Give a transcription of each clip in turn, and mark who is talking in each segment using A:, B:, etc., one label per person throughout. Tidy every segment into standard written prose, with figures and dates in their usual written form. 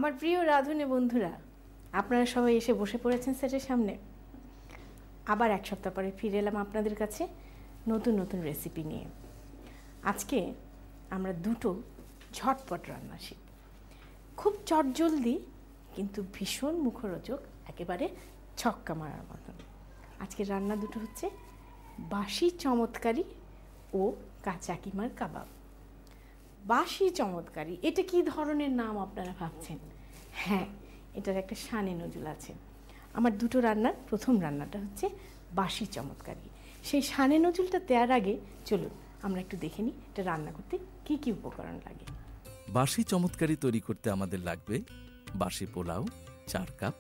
A: আমার প্রিয় রাঁধুনি বন্ধুরা, আপনারা সবাই এসে বসে পড়েছেন সেটের সামনে। আবার এক সপ্তাহ পরে ফিরে এলাম আপনাদের কাছে নতুন নতুন রেসিপি নিয়ে। আজকে আমরা দুটো ঝটপট রান্না শিখব, খুব চটজলদি কিন্তু ভীষণ মুখরোচক, একেবারে ছক্কা মারার মতন। আজকের রান্না দুটো হচ্ছে বাসি চমৎকারি ও কাঁচা কিমার কাবাব। বাসি চমৎকারি, এটা কি ধরনের নাম আপনারা ভাবছেন? হ্যাঁ, এটার একটা শানে নজুল আছে। আমার দুটো রান্নার প্রথম রান্নাটা হচ্ছে বাসি চমৎকারি। সেই শানে নজুলটা দেওয়ার আগে চলুন আমরা একটু দেখে নিই এটা রান্না করতে কি কি উপকরণ লাগে।
B: বাসি চমৎকারি তৈরি করতে আমাদের লাগবে বাসি পোলাও 4 কাপ,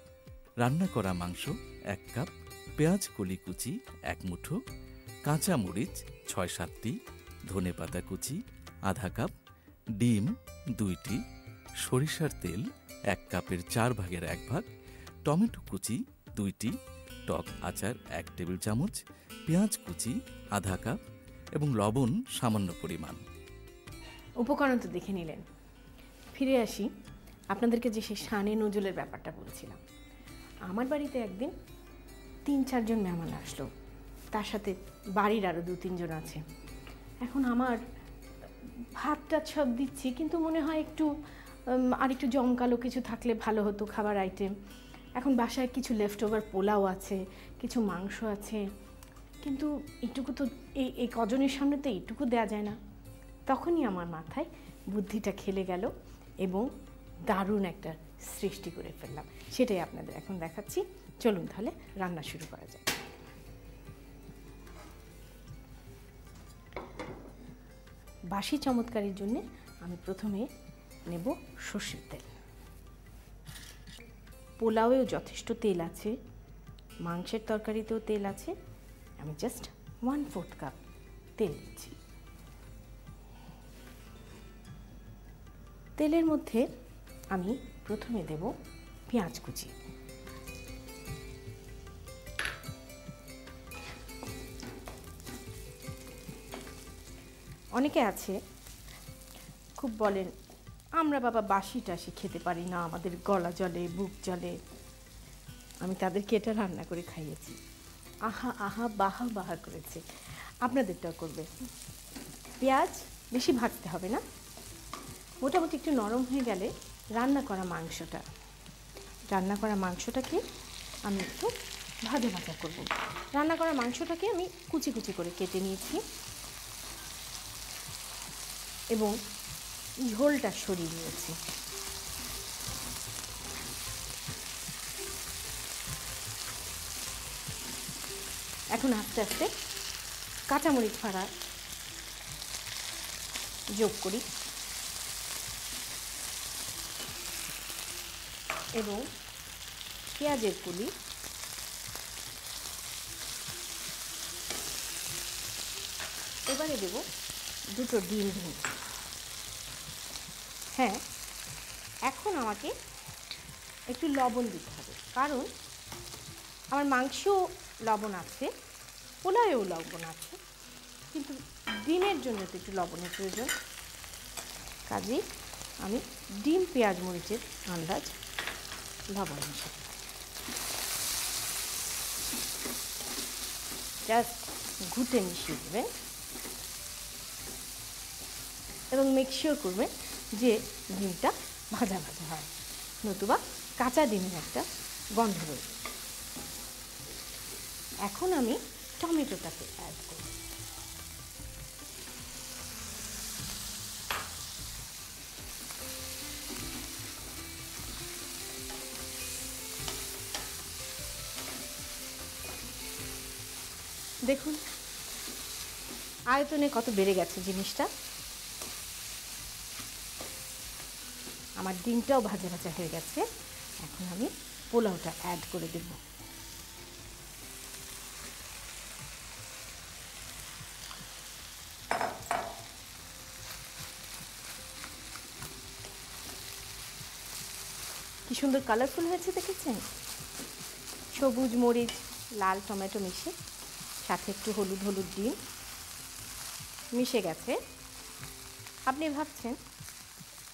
B: রান্না করা মাংস 1 কাপ, পেঁয়াজ কলি কুচি 1 মুঠো, কাঁচা মরিচ 6-7টি, ধনেপাতা কুচি আধা কাপ, ডিম 2টি, সরিষার তেল 1 কাপের 4 ভাগের 1 ভাগ, টমেটো কুচি 2টি, টক আচার 1 টেবিল চামচ, পেঁয়াজ কুচি আধা কাপ এবং লবণ সামান্য পরিমাণ।
A: উপকরণ তো দেখে নিলেন, ফিরে আসি আপনাদেরকে যে সেই শানে নজুলের ব্যাপারটা বলছিলাম। আমার বাড়িতে একদিন 3-4 জন মেহমান আসলো, তার সাথে বাড়ির আরও 2-3 জন আছে। এখন আমার ভাতটা সব দিচ্ছি, কিন্তু মনে হয় আর একটু জমকালো কিছু থাকলে ভালো হতো খাবার আইটেম। এখন বাসায় কিছু লেফট ওভার পোলাও আছে, কিছু মাংস আছে, কিন্তু এইটুকু তো এই কজনের সামনে তো এইটুকু দেওয়া যায় না। তখনই আমার মাথায় বুদ্ধিটা খেলে গেল এবং দারুণ একটা সৃষ্টি করে ফেললাম। সেটাই আপনাদের এখন দেখাচ্ছি। চলুন তাহলে রান্না শুরু করা যায়। বাসি চমৎকারির জন্য আমি প্রথমে নেব সর্ষের তেল। পোলাওয়েও যথেষ্ট তেল আছে, মাংসের তরকারিতেও তেল আছে। আমি জাস্ট 1/4 কাপ তেল দিচ্ছি। তেলের মধ্যে আমি প্রথমে দেব পেঁয়াজ কুচি। অনেকে আছে খুব বলেন, আমরা বাবা বাসি টাসি খেতে পারি না, আমাদের গলা জ্বলে, বুক জ্বলে। আমি তাদেরকে এটা রান্না করে খাইয়েছি, আহা আহা বাহা বাহা করেছে। আপনাদেরটাও করবে। পেঁয়াজ বেশি ভাজতে হবে না, মোটামুটি একটু নরম হয়ে গেলে রান্না করা মাংসটাকে আমি একটু ভাজা ভাজা করব। রান্না করা মাংসটাকে আমি কুচি কুচি করে কেটে নিয়েছি এবং ঝোলটা সরিয়ে নিয়েছি। এখন আস্তে আস্তে কাঁচামরিচ ফাড়া যোগ করি এবং পেঁয়াজের কুলি, এবারে দেব 2টো ডিম ভেঙে। হ্যাঁ, এখন আমাকে একটু লবণ দিতে হবে, কারণ আমার মাংসেও লবণ আছে, পোলাওয়েও লবণ আছে, কিন্তু ডিমের জন্য তো একটু লবণের প্রয়োজন। কাজেই আমি ডিম পেঁয়াজ মরিচের আন্দাজ লবণ মিশাই। জাস্ট ঘুটে মিশিয়ে দেবেন এবং মেকশিওর করবেন যে ডিমটা ভাজা ভাজা হয়, নতুবা কাঁচা ডিমের একটা গন্ধ রয়েছে। এখন আমি টমেটোটাকে অ্যাড করব। দেখুন আয়তনে কত বেড়ে গেছে জিনিসটা। আমার ডিমটাও ভাজা ভাজা হয়ে গেছে। এখন আমি পোলাওটা অ্যাড করে দেব। কি সুন্দর কালারফুল হয়েছে দেখেছেন? সবুজ মরিচ, লাল টমেটো মিশে, সাথে একটু হলুদ হলুদ ডিম মিশে গেছে। আপনি ভাবছেন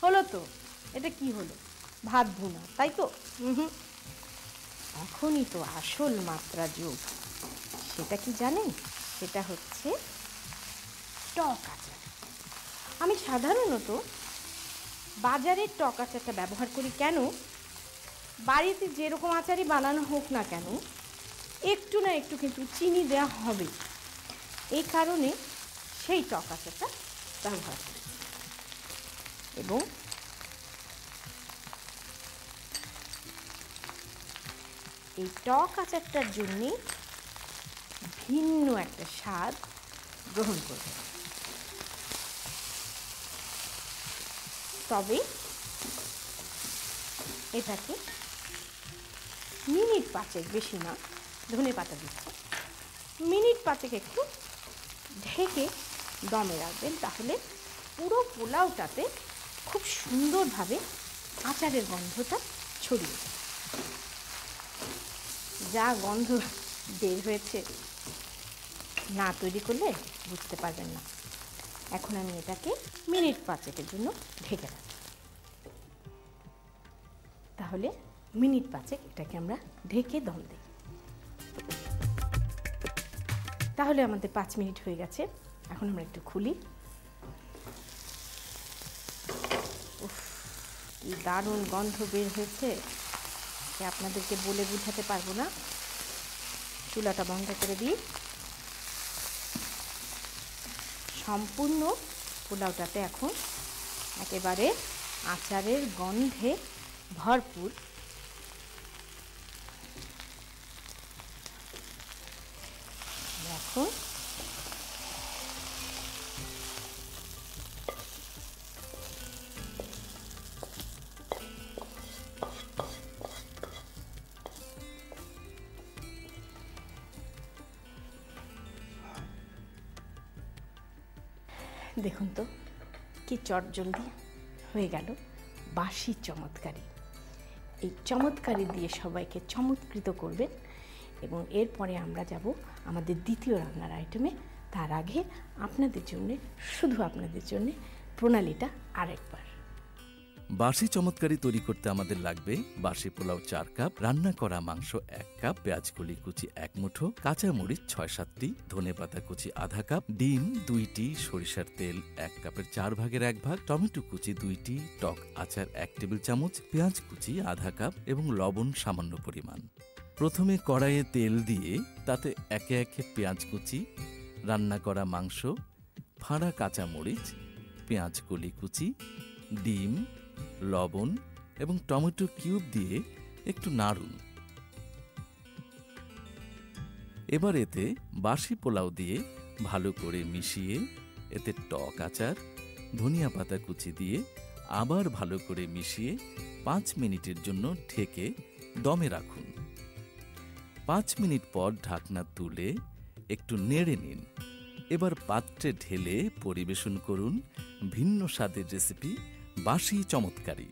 A: হলো তো, এটা কি হলো? ভাত ভুনা, তাই তো? এখনই তো আসল মাত্রা যোগ। সেটা কি জানেন? সেটা হচ্ছে টক আচার। আমি সাধারণত বাজারের টক আচারটা ব্যবহার করি। কেন? বাড়িতে যেরকম আচারই বানানো হোক না কেন, একটু না একটু কিন্তু চিনি দেওয়া হবে। এই কারণে সেই টক আচারটা ব্যবহার করি। এবং এই টক আচারটার জন্যে ভিন্ন একটা স্বাদ গ্রহণ করবে। তবে এটাকে মিনিট 5, বেশি না, ধনেপাতা দিচ্ছি, মিনিট 5 একটু ঢেকে দমে রাখবেন। তাহলে পুরো পোলাওটাতে খুব সুন্দরভাবে আচারের গন্ধটা ছড়িয়ে যায়। যা গন্ধ বের হয়েছে, না তৈরি করলে বুঝতে পারবেন না। এখন আমি এটাকে মিনিট 5 জন্য ঢেকে রাখি। তাহলে মিনিট 5 এটাকে আমরা ঢেকে দম দিই। তাহলে আমাদের 5 মিনিট হয়ে গেছে। এখন আমরা একটু খুলি। উফ, কি দারুণ গন্ধ বের হয়েছে, যে আপনাদেরকে বলে বোঝাতে পারবো না। চুলাটা বন্ধ করে দিই। সম্পূর্ণ পোলাওটাতে এখন একেবারে আচারের গন্ধে ভরপুর। এখন দেখুন তো কি চটজলদি হয়ে গেল বাসি চমৎকারি। এই চমৎকারি দিয়ে সবাইকে চমৎকৃত করবেন। এবং এরপরে আমরা যাব আমাদের দ্বিতীয় রান্নার আইটেমে। তার আগে আপনাদের জন্যে, শুধু আপনাদের জন্যে প্রণালীটা আরেকবার।
B: বাসি চমৎকারি তৈরি করতে আমাদের লাগবে বাসি পোলাও 4 কাপ, রান্না করা মাংস 1 কাপ, পেঁয়াজকলি কুচি 1 মুঠো, কাঁচামরিচ 6-7টি, ধনেপাতা কুচি আধা কাপ, ডিম 2টি, সরিষার তেল 1 কাপের 4 ভাগের 1 ভাগ, টমেটো কুচি 2টি, টক আচার 1 টেবিল চামচ, পেঁয়াজ কুচি আধা কাপ এবং লবণ সামান্য পরিমাণ। প্রথমে কড়াইয়ে তেল দিয়ে তাতে একে একে পেঁয়াজ কুচি, রান্না করা মাংস, ফাঁড়া কাঁচামরিচ, পেঁয়াজকলি কুচি, ডিম, লবণ এবং টমেটো কিউব দিয়ে একটু নাড়ুন। এবার এতে বাসি পোলাও দিয়ে ভালো করে মিশিয়ে এতে টক আচার, ধনিয়া পাতা কুচি দিয়ে আবার ভালো করে মিশিয়ে 5 মিনিটের জন্য ঢেকে দমে রাখুন। 5 মিনিট পর ঢাকনা তুলে একটু নেড়ে নিন। এবার পাত্রে ঢেলে পরিবেশন করুন ভিন্ন স্বাদের রেসিপি বাসি চমৎকারি।